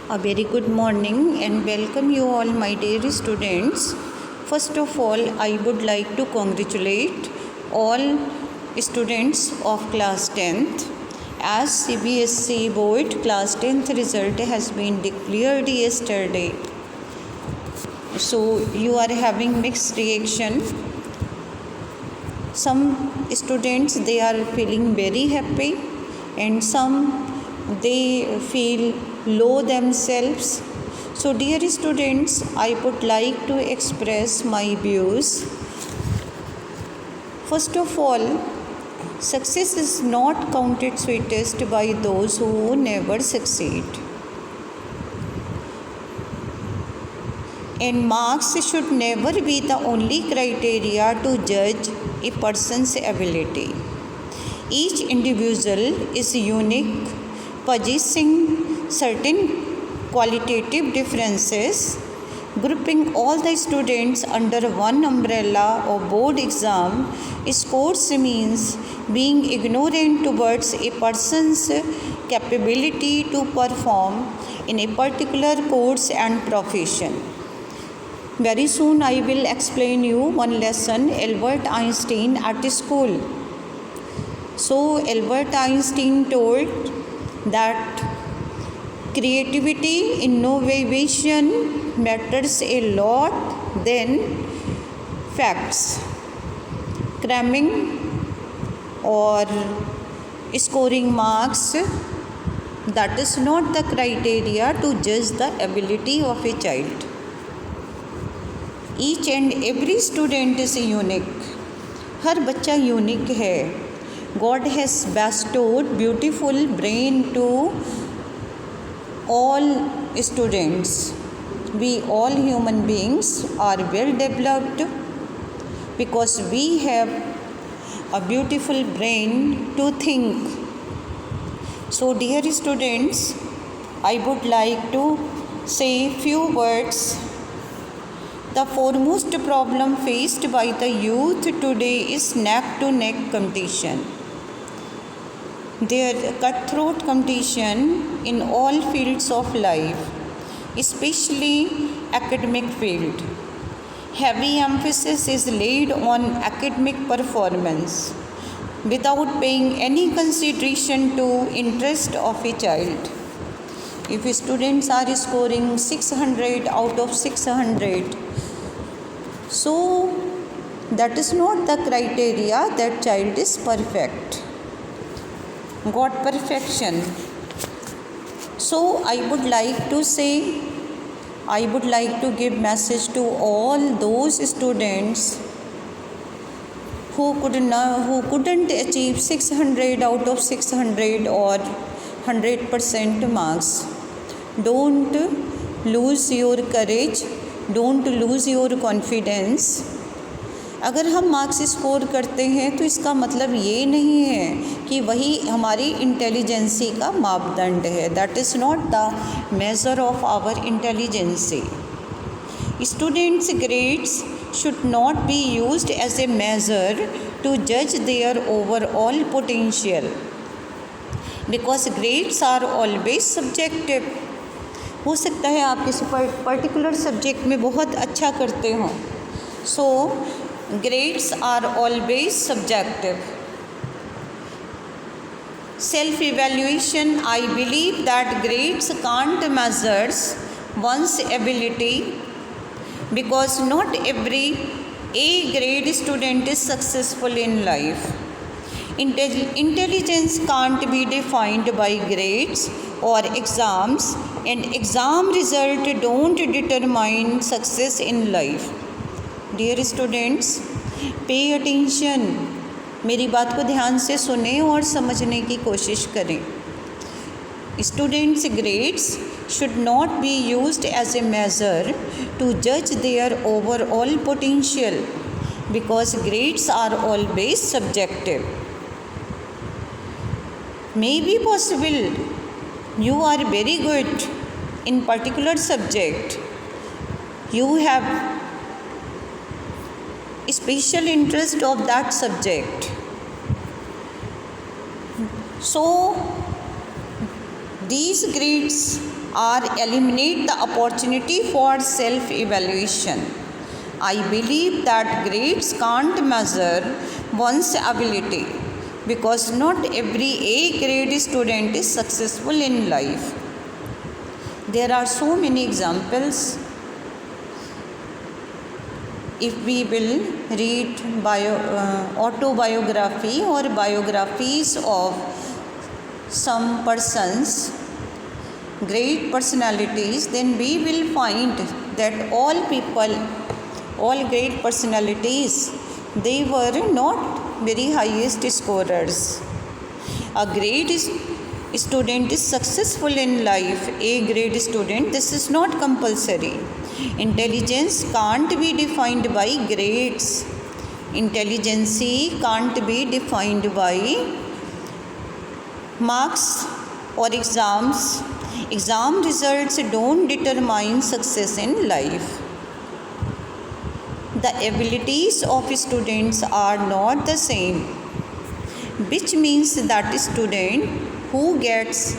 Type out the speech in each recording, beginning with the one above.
A very good morning and welcome you all, my dear students. First of all, I would like to congratulate all students of class 10th as CBSE board class 10th result has been declared yesterday. So you are having mixed reaction. Some students, they are feeling very happy and some they feel low themselves. So dear students, I would like to express my views. First of all, success is not counted sweetest by those who never succeed. And marks should never be the only criteria to judge a person's ability. Each individual is unique, possessing certain qualitative differences. Grouping all the students under one umbrella of board exam scores means being ignorant towards a person's capability to perform in a particular course and profession. Very soon I will explain you one lesson Albert Einstein at school. So Albert Einstein told that creativity, innovation matters a lot than facts. Cramming or scoring marks, that is not the criteria to judge the ability of a child. Each and every student is unique. हर बच्चा unique है. God has bestowed beautiful brain to all students. We all human beings are well developed because we have a beautiful brain to think. So dear students, I would like to say few words. The foremost problem faced by the youth today is neck-to-neck competition. There is cutthroat competition in all fields of life, especially academic field. Heavy emphasis is laid on academic performance without paying any consideration to interest of a child. If students are scoring 600 out of 600, so that is not the criteria that child is perfect, got perfection. So I would like to say, I would like to give message to all those students who couldn't achieve 600 out of 600 or 100% marks. Don't lose your courage, don't lose your confidence. अगर हम marks score करते हैं तो इसका मतलब ये नहीं है कि वही हमारी इंटेलिजेंसी का मापदंड है. That is not the measure of our intelligence. Students grades should not be used as a measure to judge their overall potential because grades are always subjective. हो सकता है आप किसी पर्टिकुलर सब्जेक्ट में बहुत अच्छा करते हो. सो grades are always subjective. Self evaluation, I believe that grades can't measure one's ability because not every A grade student is successful in life. Intelligence can't be defined by grades or exams, and exam result don't determine success in life. Dear students, pay attention. मेरी बात को ध्यान से सुने और समझने की कोशिश करें. Students' grades should not be used as a measure to judge their overall potential because grades are always subjective. May be possible you are very good in particular subject. You have special interest of that subject. So these grades or eliminate the opportunity for self-evaluation. I believe that grades can't measure one's ability because not every A grade student is successful in life. There are so many examples. If we will read autobiography or biographies of some persons, great personalities, then we will find that all great personalities, they were not very highest scorers. A great student is successful in life, A grade student, this is not compulsory. Intelligence can't be defined by grades. Intelligence can't be defined by marks or exams. Exam results don't determine success in life. The abilities of students are not the same, which means that a student who gets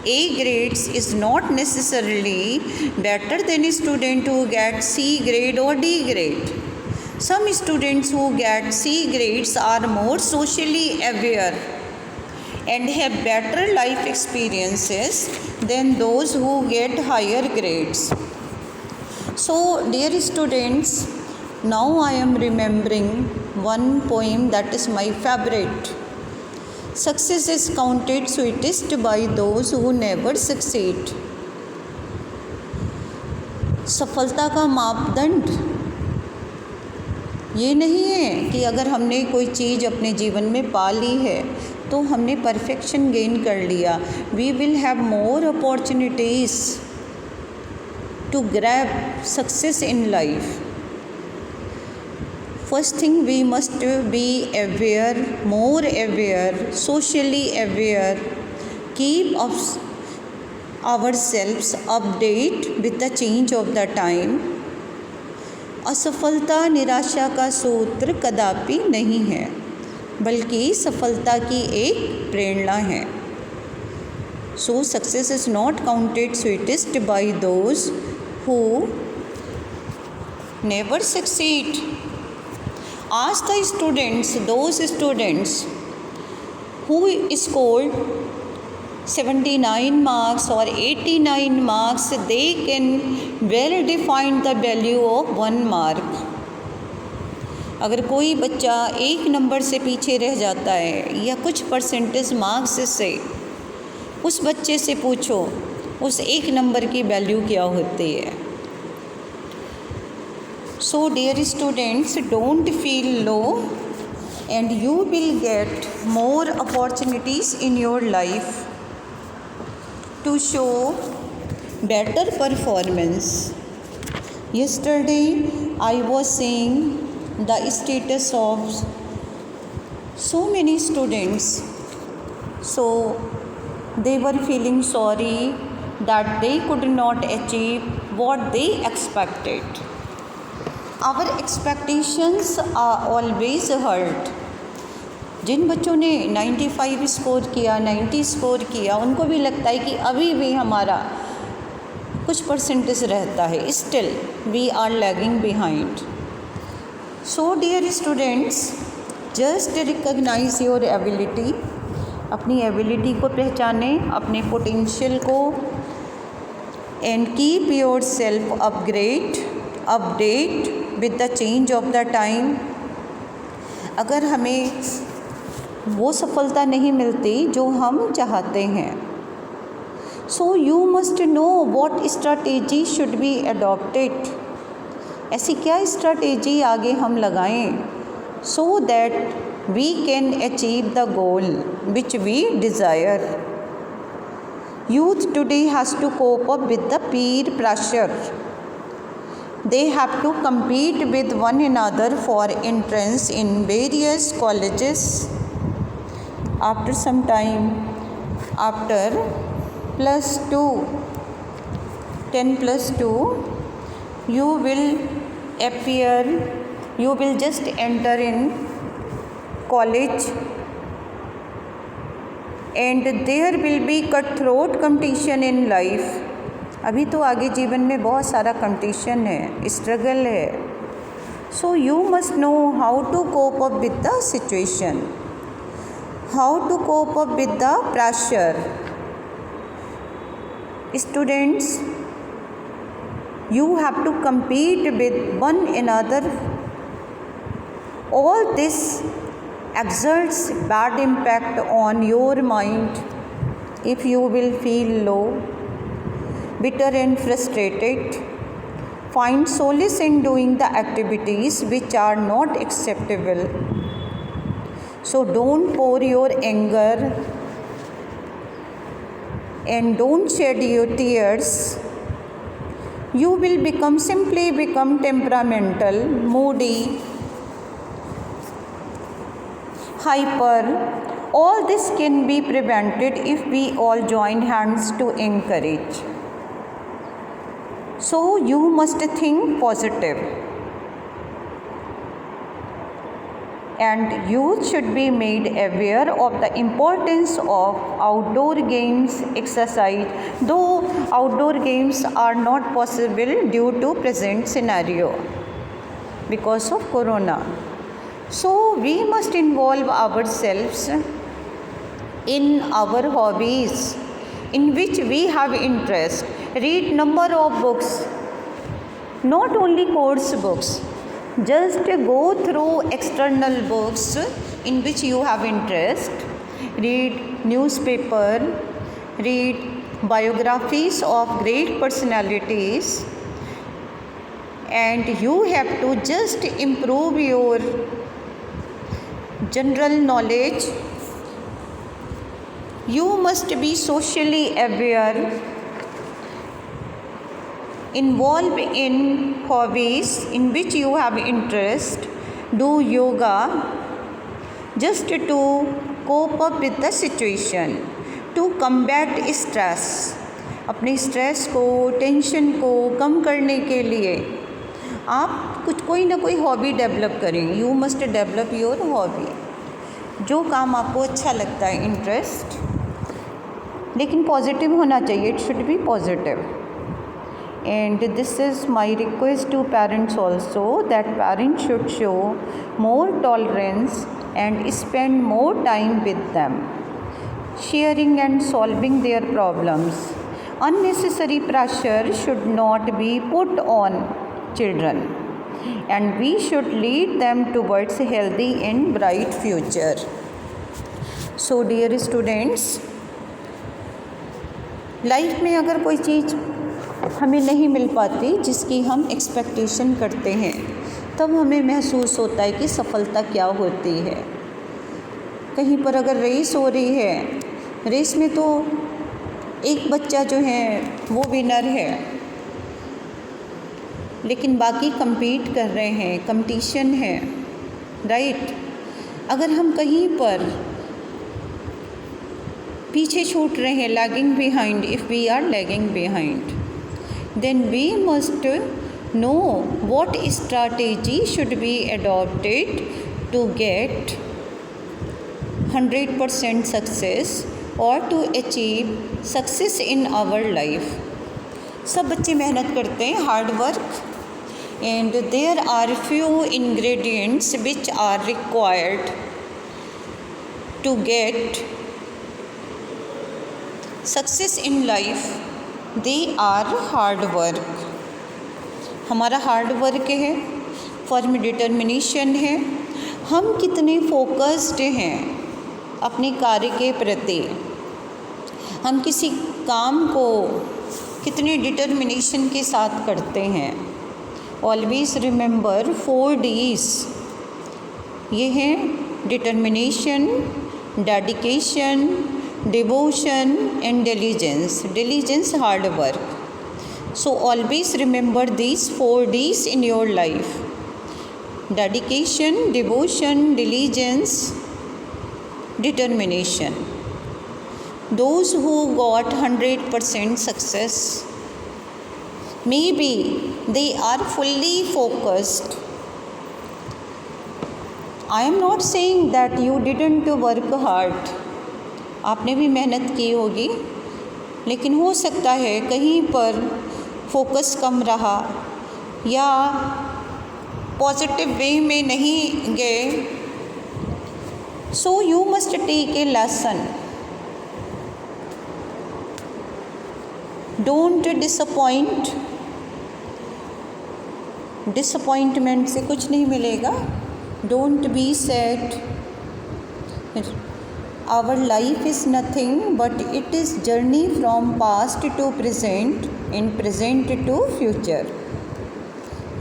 A grades is not necessarily better than a student who gets C grade or D grade. Some students who get C grades are more socially aware and have better life experiences than those who get higher grades. So, dear students, now I am remembering one poem that is my favorite. Success is counted sweetest by those who never succeed. सफलता का मापदंड ये नहीं है कि अगर हमने कोई चीज़ अपने जीवन में पा ली है तो हमने परफेक्शन गेन कर लिया. We will have more opportunities to grab success in life. First thing, we must be aware, more aware, socially aware, keep ourselves update with the change of the time. असफलता निराशा का सूत्र कदापि नहीं है, बल्कि सफलता की एक प्रेरणा है. So success is not counted sweetest by those who never succeed. Ask the students, those students who scored 79 marks or 89 marks, they can well define the value of 1 mark. अगर कोई बच्चा एक नंबर से पीछे रह जाता है या कुछ परसेंटेज मार्क्स से, उस बच्चे से पूछो उस एक नंबर की वैल्यू क्या होती है. So dear students, don't feel low and you will get more opportunities in your life to show better performance. Yesterday I was seeing the status of so many students. So they were feeling sorry that they could not achieve what they expected. Our expectations are always hurt. जिन बच्चों ने 95 score किया, 90 score किया, उनको भी लगता है कि अभी भी हमारा कुछ परसेंटेज रहता है. Still we are lagging behind. So dear students, just recognise your ability. अपनी एबिलिटी को पहचानें, अपने पोटेंशियल को, and keep yourself update with the change of the time. अगर हमें वो सफलता नहीं मिलती जो हम चाहते हैं, so you must know what strategy should be adopted. ऐसी क्या स्ट्रैटेजी आगे हम लगाएं so that we can achieve the goal which we desire. Youth today has to cope up with the peer pressure. They have to compete with one another for entrance in various colleges. After some time, after +2, 10 + 2, you will just enter in college and there will be cut throat competition in life. अभी तो आगे जीवन में बहुत सारा competition है, struggle है। So you must know how to cope up with the situation, how to cope up with the pressure. Students, you have to compete with one another. All this exerts bad impact on your mind. If you will feel low, bitter and frustrated, find solace in doing the activities which are not acceptable. So don't pour your anger and don't shed your tears. You will simply become temperamental, moody, hyper. All this can be prevented if we all join hands to encourage. So you must think positive. And youth should be made aware of the importance of outdoor games, exercise, though outdoor games are not possible due to present scenario because of corona. So we must involve ourselves in our hobbies in which we have interest. Read number of books, not only course books. Just go through external books in which you have interest. Read newspaper, read biographies of great personalities, and you have to just improve your general knowledge. You must be socially aware. Involve in hobbies in which you have interest. Do yoga just to cope up with the situation, to combat stress. अपने stress को, tension को कम करने के लिए आप कोई ना कोई हॉबी डेवलप करें. You must develop your hobby. जो काम आपको अच्छा लगता है, इंटरेस्ट, लेकिन पॉजिटिव होना चाहिए. It should be positive. And this is my request to parents also, that parents should show more tolerance and spend more time with them, sharing and solving their problems. Unnecessary pressure should not be put on children, and we should lead them towards a healthy and bright future. So dear students, life में अगर कोई चीज़ हमें नहीं मिल पाती जिसकी हम expectation करते हैं, तब हमें महसूस होता है कि सफलता क्या होती है. कहीं पर अगर रेस हो रही है, रेस में तो एक बच्चा जो है वो विनर है, लेकिन बाकी compete कर रहे हैं, कंपटीशन है, राइट. अगर हम कहीं पर पीछे छूट रहे हैं, lagging behind, if we are lagging behind, then we must know what strategy should be adopted to get 100% success or to achieve success in our life. सब बच्चे मेहनत करते हैं, hard work, and there are few ingredients which are required to get success in life. They are hard work. हमारा hard work है, firm determination है, हम कितने फोकस्ड हैं अपने कार्य के प्रति, हम किसी काम को कितने डिटर्मिनेशन के साथ करते हैं. Always remember 4 Ds. ये हैं determination, dedication, devotion and diligence. Diligence, hard work. So always remember these 4 Ds in your life: dedication, devotion, diligence, determination. Those who got 100% success, maybe they are fully focused. I am not saying that you didn't work hard. आपने भी मेहनत की होगी, लेकिन हो सकता है कहीं पर फोकस कम रहा या पॉजिटिव वे में नहीं गए. So you must take a lesson. Don't disappoint. Disappointment से कुछ नहीं मिलेगा. Don't be sad. Our life is nothing but it is journey from past to present and present to future.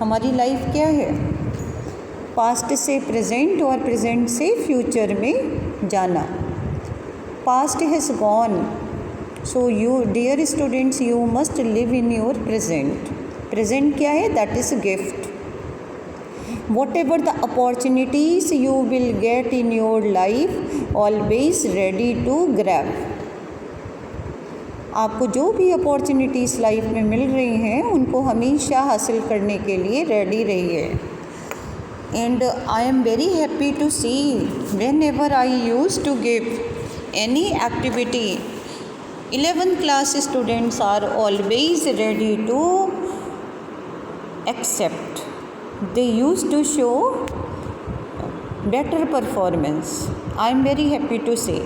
हमारी लाइफ क्या है? पास्ट से प्रेजेंट और present से फ्यूचर में जाना. Past has gone, so you dear students you must live in your present. Present क्या है? That is gift. Whatever the opportunities you will get in your life, always ready to grab. आपको जो भी opportunities life में मिल रही हैं उनको हमेशा हासिल करने के लिए रेडी रहिए. And I am very happy to see whenever I use to give any activity, 11th class students are always ready to accept. They used to show better performance. I am very happy to say.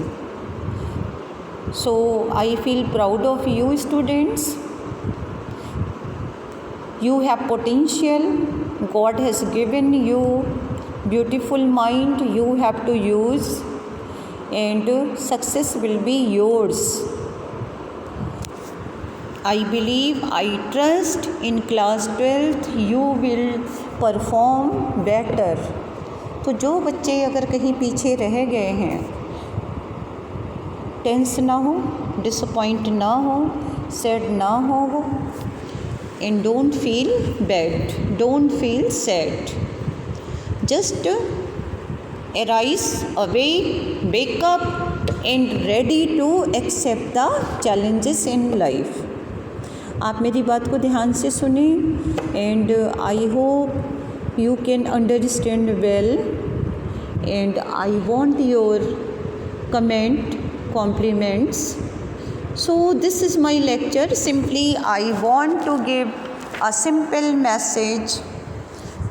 So I feel proud of you students. You have potential. God has given you beautiful mind. You have to use, and success will be yours. I believe, I trust in class 12th you will perform better. तो जो बच्चे अगर कहीं पीछे रह गए हैं, tense ना हो, डिसअपॉइंट ना हो, सैड ना हो, and don't feel bad, don't feel sad. Just arise, awake, wake up and ready to accept the challenges in life. आप मेरी बात को ध्यान से सुने and I hope you can understand well and I want your comment, compliments. So this is my lecture. Simply I want to give a simple message.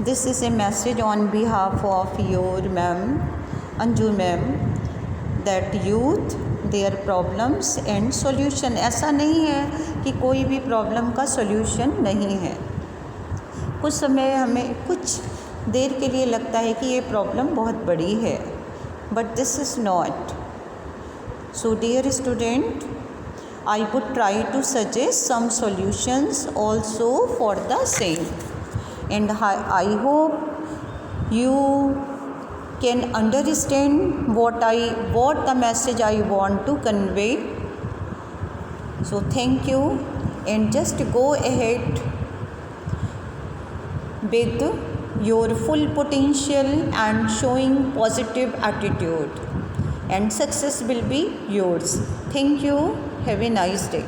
This is a message on behalf of your ma'am Anju ma'am, that youth their problems and solution. ऐसा नहीं है कि कोई भी problem का solution नहीं है. कुछ समय हमें कुछ देर के लिए लगता है कि ये प्रॉब्लम बहुत बड़ी है, but this is not. So dear student, I would try to suggest some solutions also for the same, and I hope you can understand what the message I want to convey. So thank you, and just go ahead with your full potential and showing positive attitude, and success will be yours. Thank you. Have a nice day.